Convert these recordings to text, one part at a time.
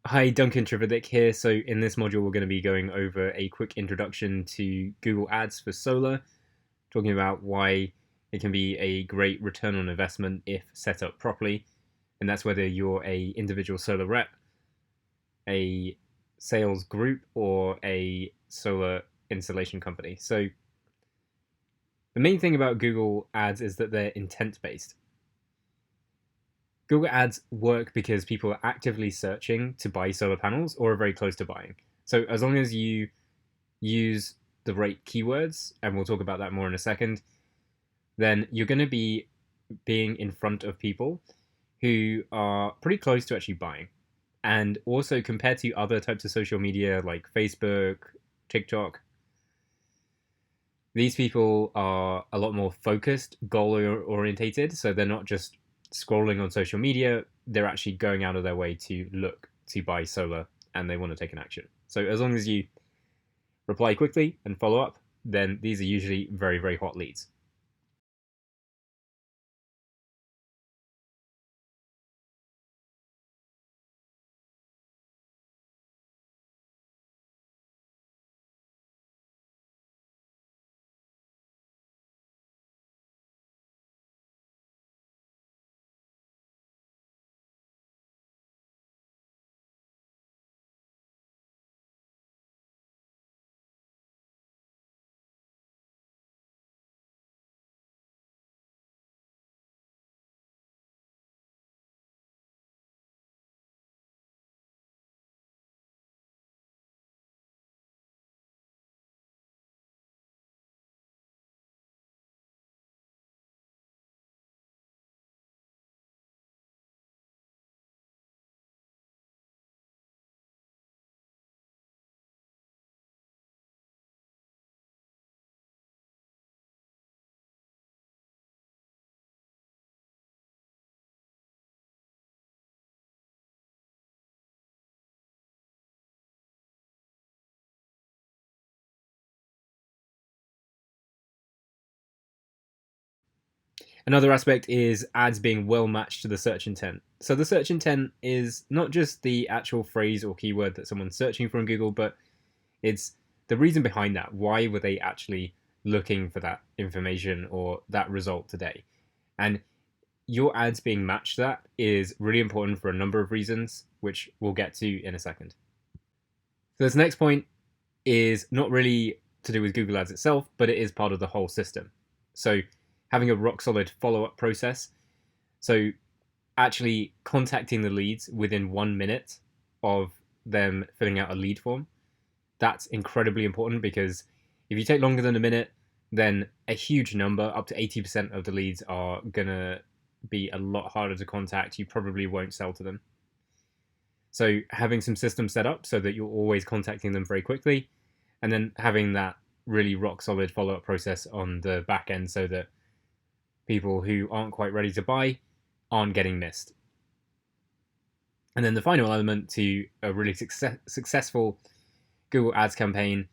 Hi, Duncan Trivedick here. So in this module, we're going to be going over a quick introduction to Google Ads for Solar, talking about why it can be a great return on investment if set up properly. And that's whether you're a individual solar rep, a sales group, or a solar installation company. So the main thing about Google Ads is that they're intent-based. Google Ads work because people are actively searching to buy solar panels or are very close to buying. So as long as you use the right keywords, and we'll talk about that more in a second, then you're going to be being in front of people who are pretty close to actually buying. And also, compared to other types of social media like Facebook, TikTok, these people are a lot more focused, goal orientated. So they're not just scrolling on social media, they're actually going out of their way to look to buy solar and they want to take an action. So as long as you reply quickly and follow up, then these are usually very, very hot leads. Another aspect is ads being well matched to the search intent. So the search intent is not just the actual phrase or keyword that someone's searching for in Google, but it's the reason behind that. Why were they actually looking for that information or that result today? And your ads being matched to that is really important for a number of reasons, which we'll get to in a second. So this next point is not really to do with Google Ads itself, but it is part of the whole system. So having a rock solid follow up process. So actually contacting the leads within 1 minute of them filling out a lead form. That's incredibly important because if you take longer than a minute, then a huge number, up to 80% of the leads, are going to be a lot harder to contact. You probably won't sell to them. So having some systems set up so that you're always contacting them very quickly, and then having that really rock solid follow up process on the back end so that people who aren't quite ready to buy aren't getting missed. And then the final element to a really successful Google Ads campaign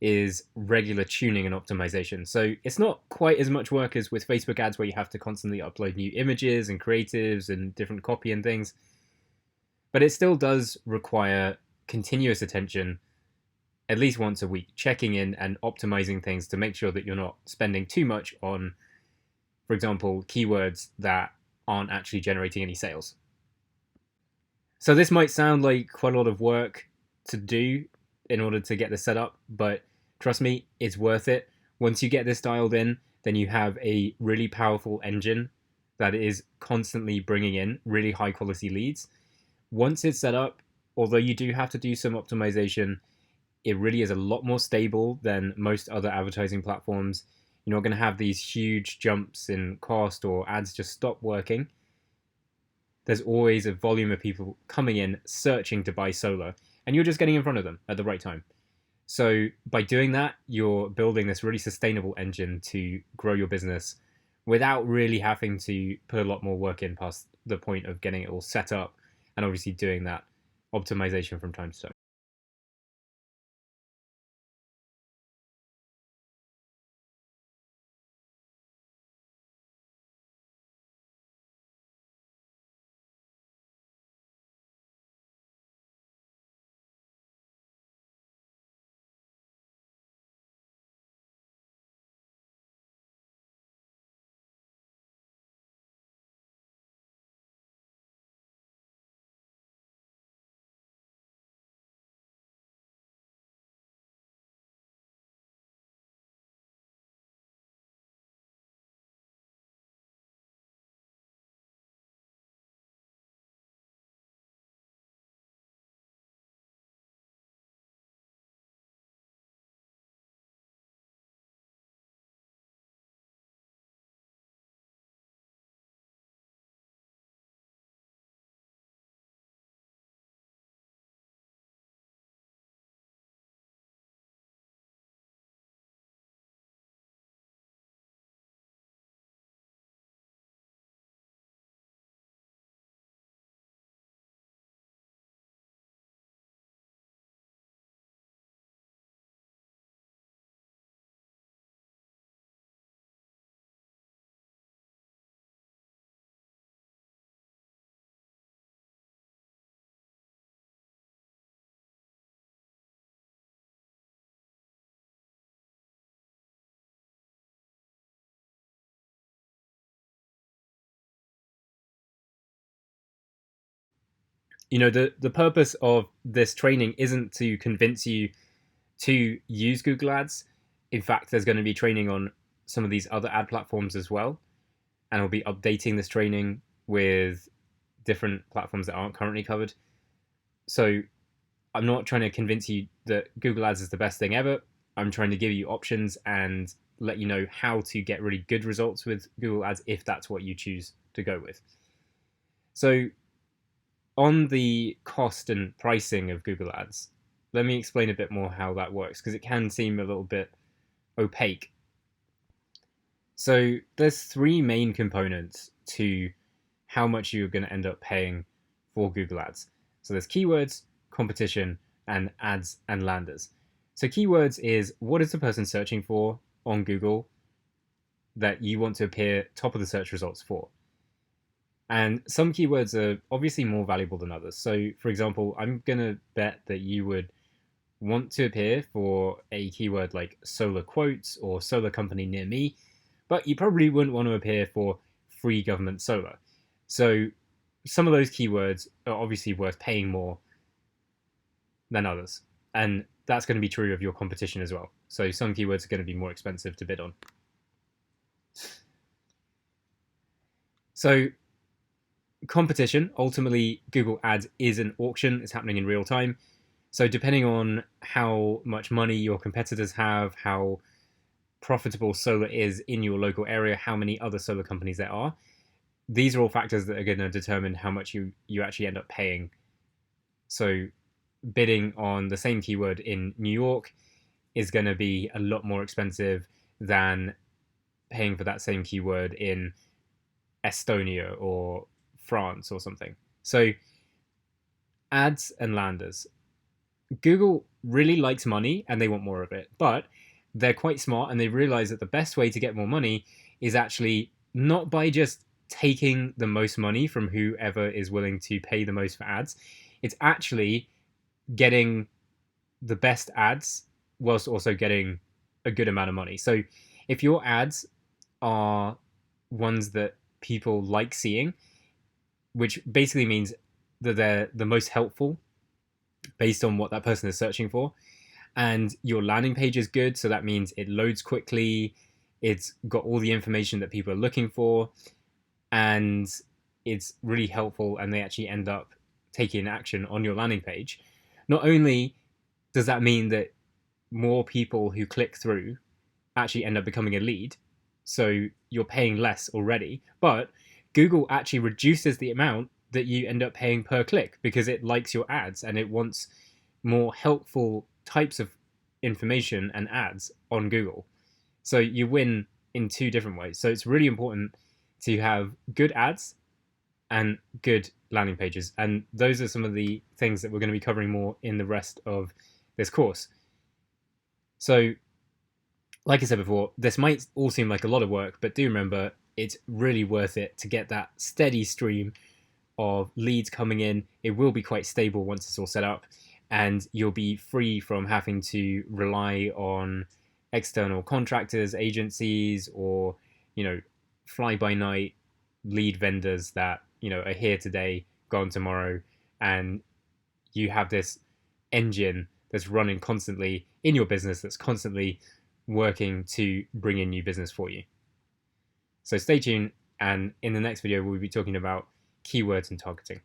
is regular tuning and optimization. So it's not quite as much work as with Facebook ads where you have to constantly upload new images and creatives and different copy and things. But it still does require continuous attention at least once a week, checking in and optimizing things to make sure that you're not spending too much on, for example, keywords that aren't actually generating any sales. So this might sound like quite a lot of work to do in order to get this set up, but trust me, it's worth it. Once you get this dialed in, then you have a really powerful engine that is constantly bringing in really high quality leads. Once it's set up, although you do have to do some optimization, it really is a lot more stable than most other advertising platforms. You're not going to have these huge jumps in cost or ads just stop working. There's always a volume of people coming in searching to buy solar, and you're just getting in front of them at the right time. So by doing that, you're building this really sustainable engine to grow your business without really having to put a lot more work in past the point of getting it all set up and obviously doing that optimization from time to time. The purpose of this training isn't to convince you to use Google Ads. In fact, there's going to be training on some of these other ad platforms as well. And I'll be updating this training with different platforms that aren't currently covered. So I'm not trying to convince you that Google Ads is the best thing ever. I'm trying to give you options and let you know how to get really good results with Google Ads if that's what you choose to go with. So on the cost and pricing of Google Ads, let me explain a bit more how that works, because it can seem a little bit opaque. So there's three main components to how much you're going to end up paying for Google Ads. So there's keywords, competition, and ads and landers. So keywords is what is the person searching for on Google that you want to appear top of the search results for. And some keywords are obviously more valuable than others. So for example, I'm going to bet that you would want to appear for a keyword like solar quotes or solar company near me, but you probably wouldn't want to appear for free government solar. So some of those keywords are obviously worth paying more than others. And that's going to be true of your competition as well. So some keywords are going to be more expensive to bid on. So competition, ultimately, Google Ads is an auction. It's happening in real time. So depending on how much money your competitors have, how profitable solar is in your local area, how many other solar companies there are, these are all factors that are going to determine how much you actually end up paying. So bidding on the same keyword in New York is going to be a lot more expensive than paying for that same keyword in Estonia or France or something. So ads and landers. Google really likes money and they want more of it, but they're quite smart and they realize that the best way to get more money is actually not by just taking the most money from whoever is willing to pay the most for ads. It's actually getting the best ads whilst also getting a good amount of money. So if your ads are ones that people like seeing, which basically means that they're the most helpful based on what that person is searching for, and your landing page is good, so that means it loads quickly, it's got all the information that people are looking for, and it's really helpful, and they actually end up taking action on your landing page. Not only does that mean that more people who click through actually end up becoming a lead, so you're paying less already, but Google actually reduces the amount that you end up paying per click because it likes your ads and it wants more helpful types of information and ads on Google. So you win in two different ways. So it's really important to have good ads and good landing pages. And those are some of the things that we're going to be covering more in the rest of this course. So, like I said before, this might all seem like a lot of work, but do remember it's really worth it to get that steady stream of leads coming in. It will be quite stable once it's all set up, and you'll be free from having to rely on external contractors, agencies, or fly by night lead vendors that are here today, gone tomorrow, and you have this engine that's running constantly in your business, that's constantly working to bring in new business for you. So stay tuned, and in the next video we'll be talking about keywords and targeting.